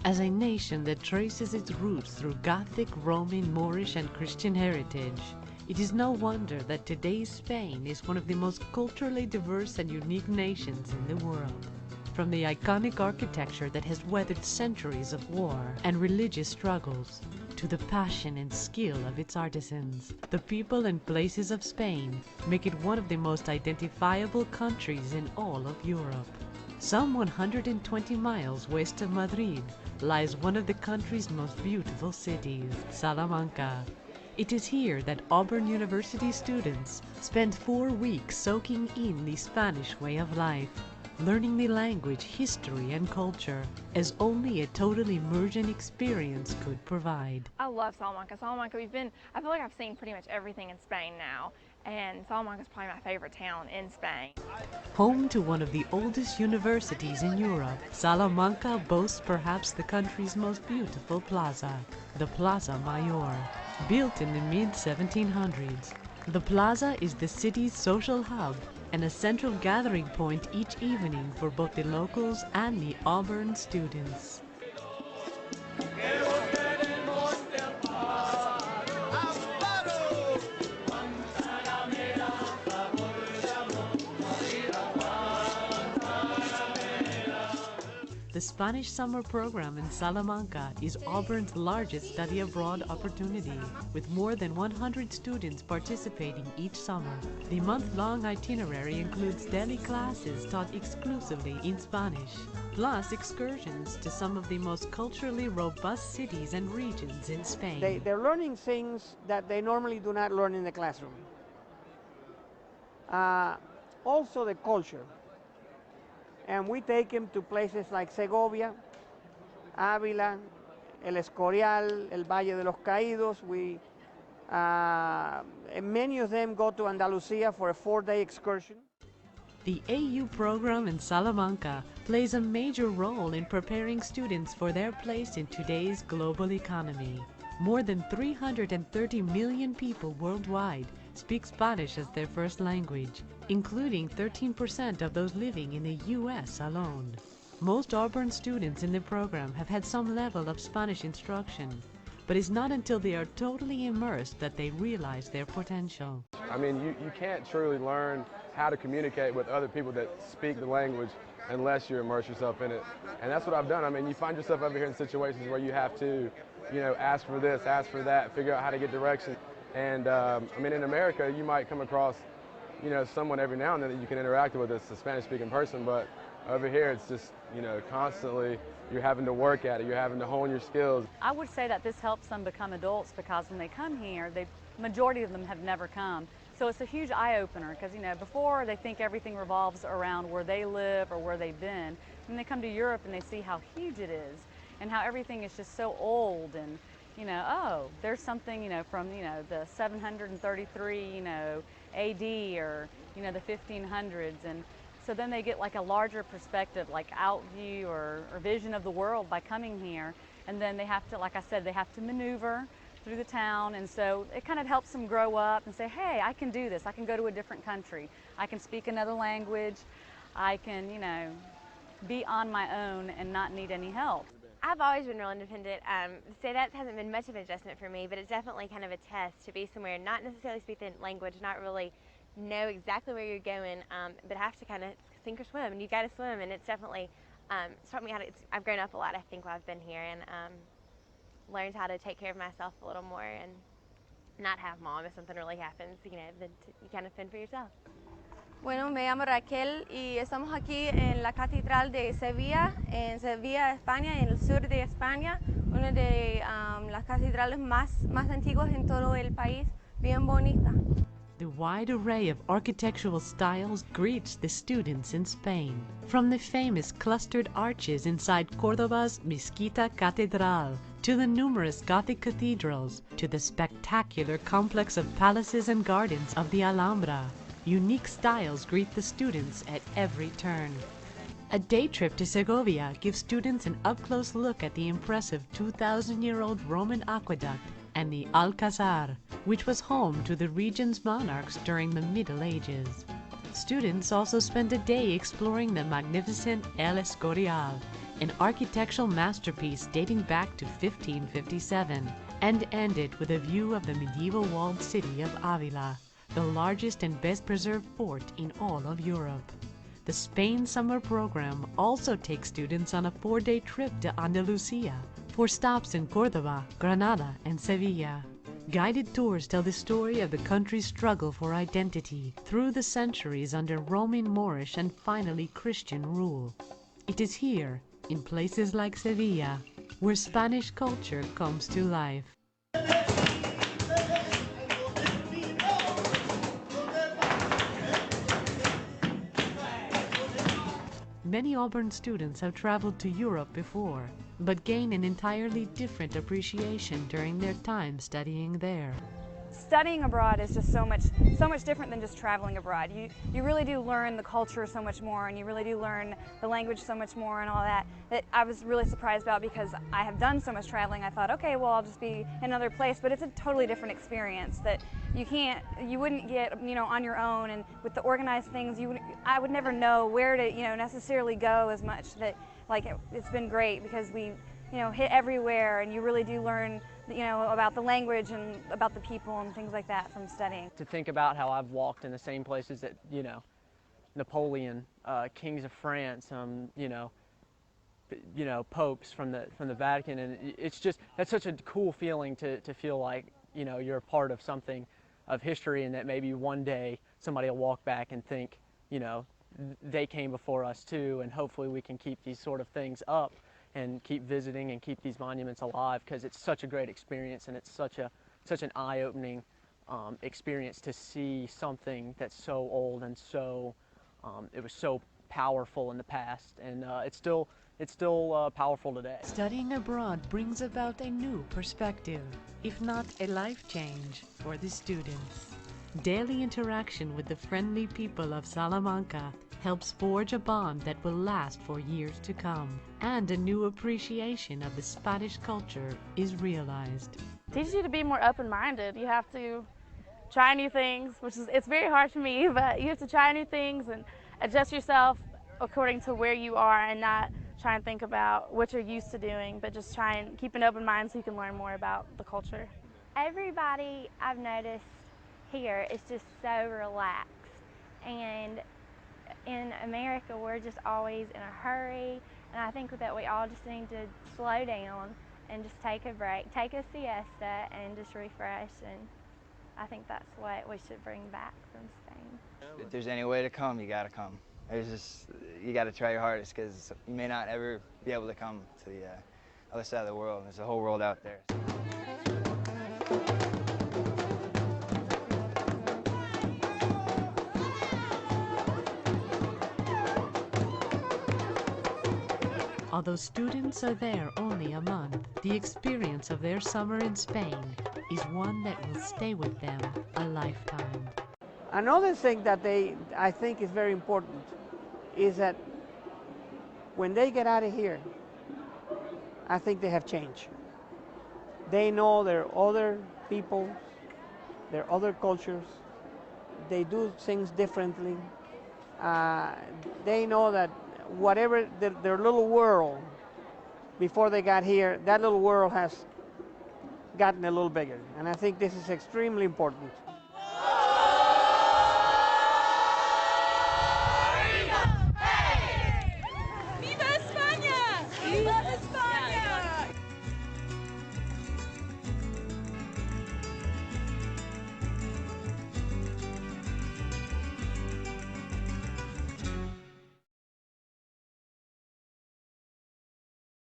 As a nation that traces its roots through Gothic, Roman, Moorish, and Christian heritage, it is no wonder that today's Spain is one of the most culturally diverse and unique nations in the world. From the iconic architecture that has weathered centuries of war and religious struggles, to the passion and skill of its artisans, the people and places of Spain make it one of the most identifiable countries in all of Europe. Some 120 miles west of Madrid lies one of the country's most beautiful cities, Salamanca. It is here that Auburn University students spend 4 weeks soaking in the Spanish way of life, learning the language, history, and culture as only a total immersion experience could provide. I love Salamanca. Salamanca, I feel like I've seen pretty much everything in Spain now, and Salamanca is probably my favorite town in Spain. Home to one of the oldest universities in Europe, Salamanca boasts perhaps the country's most beautiful plaza, the Plaza Mayor. Built in the mid-1700s, the plaza is the city's social hub and a central gathering point each evening for both the locals and the Auburn students. The Spanish summer program in Salamanca is Auburn's largest study abroad opportunity, with more than 100 students participating each summer. The month-long itinerary includes daily classes taught exclusively in Spanish, plus excursions to some of the most culturally robust cities and regions in Spain. They're learning things that they normally do not learn in the classroom. Also the culture. And we take them to places like Segovia, Avila, el Escorial, el Valle de los Caídos. And many of them go to Andalusia for a 4-day excursion. The AU program in Salamanca plays a major role in preparing students for their place in today's global economy. More than 330 million people worldwide speak Spanish as their first language, including 13% of those living in the U.S. alone. Most Auburn students in the program have had some level of Spanish instruction, but it's not until they are totally immersed that they realize their potential. I mean, you can't truly learn how to communicate with other people that speak the language unless you immerse yourself in it. And that's what I've done. I mean, you find yourself over here in situations where you have to, ask for this, ask for that, figure out how to get directions. And I mean, in America, you might come across, someone every now and then that you can interact with that's a Spanish-speaking person, but over here, it's just, constantly you're having to work at it, you're having to hone your skills. I would say that this helps them become adults because when they come here, majority of them have never come. So it's a huge eye-opener because, before they think everything revolves around where they live or where they've been. When they come to Europe and they see how huge it is and how everything is just so old and, oh, there's something, from, the 733, AD or, the 1500s. And so then they get like a larger perspective, like out view or vision of the world by coming here. And then they have to, like I said, they have to maneuver through the town. And so it kind of helps them grow up and say, hey, I can do this. I can go to a different country. I can speak another language. I can, be on my own and not need any help. I've always been real independent, so that hasn't been much of an adjustment for me, but it's definitely kind of a test to be somewhere, not necessarily speak the language, not really know exactly where you're going, but have to kind of sink or swim, and you got to swim, and it's definitely taught me how to, I've grown up a lot, I think, while I've been here, and learned how to take care of myself a little more and not have mom if something really happens, then you kind of fend for yourself. Bueno, me llamo Raquel y estamos aquí en la Catedral de Sevilla, en Sevilla, España, en el sur de España, una de las catedrales más antiguas en todo el país, bien bonita. The wide array of architectural styles greets the students in Spain. From the famous clustered arches inside Cordoba's Mezquita Catedral, to the numerous Gothic cathedrals, to the spectacular complex of palaces and gardens of the Alhambra, unique styles greet the students at every turn. A day trip to Segovia gives students an up-close look at the impressive 2,000-year-old Roman aqueduct and the Alcazar, which was home to the region's monarchs during the Middle Ages. Students also spend a day exploring the magnificent El Escorial, an architectural masterpiece dating back to 1557, and ended with a view of the medieval walled city of Avila, the largest and best preserved fort in all of Europe. The Spain summer program also takes students on a 4-day trip to Andalusia for stops in Cordoba, Granada, and Seville. Guided tours tell the story of the country's struggle for identity through the centuries under Roman, Moorish, and finally Christian rule. It is here, in places like Sevilla, where Spanish culture comes to life. Many Auburn students have traveled to Europe before, but gain an entirely different appreciation during their time studying there. Studying abroad is just so much different than just traveling abroad. You really do learn the culture so much more, and you really do learn the language so much more and all that I was really surprised about, because I have done so much traveling. I thought, okay, well, I'll just be in another place, but it's a totally different experience that you wouldn't get, on your own. And with the organized things, I would never know where to, necessarily go as much. It's been great because we, hit everywhere, and you really do learn, about the language and about the people and things like that from studying. To think about how I've walked in the same places that, Napoleon, kings of France, popes from the Vatican, and that's such a cool feeling to feel like, you're a part of something of history, and that maybe one day somebody will walk back and think, they came before us too, and hopefully we can keep these sort of things up and keep visiting and keep these monuments alive, because it's such a great experience, and it's such an eye-opening experience to see something that's so old and so it was so powerful in the past, and it's still powerful today. Studying abroad brings about a new perspective, if not a life change, for the students. Daily interaction with the friendly people of Salamanca helps forge a bond that will last for years to come, and a new appreciation of the Spanish culture is realized. It teaches you to be more open-minded. You have to try new things, it's very hard for me, but you have to try new things and adjust yourself according to where you are, and not try and think about what you're used to doing, but just try and keep an open mind so you can learn more about the culture. Everybody I've noticed here is just so relaxed, and in America we're just always in a hurry, and I think that we all just need to slow down and just take a break, take a siesta, and just refresh, and I think that's what we should bring back from Spain. If there's any way to come, you gotta come. You gotta try your hardest, because you may not ever be able to come to the other side of the world. There's a whole world out there. Although students are there only a month, the experience of their summer in Spain is one that will stay with them a lifetime. Another thing that I think is very important is that when they get out of here, I think they have changed. They know there are other people, there are other cultures, they do things differently. They know that whatever their little world before they got here, that little world has gotten a little bigger, and I think this is extremely important.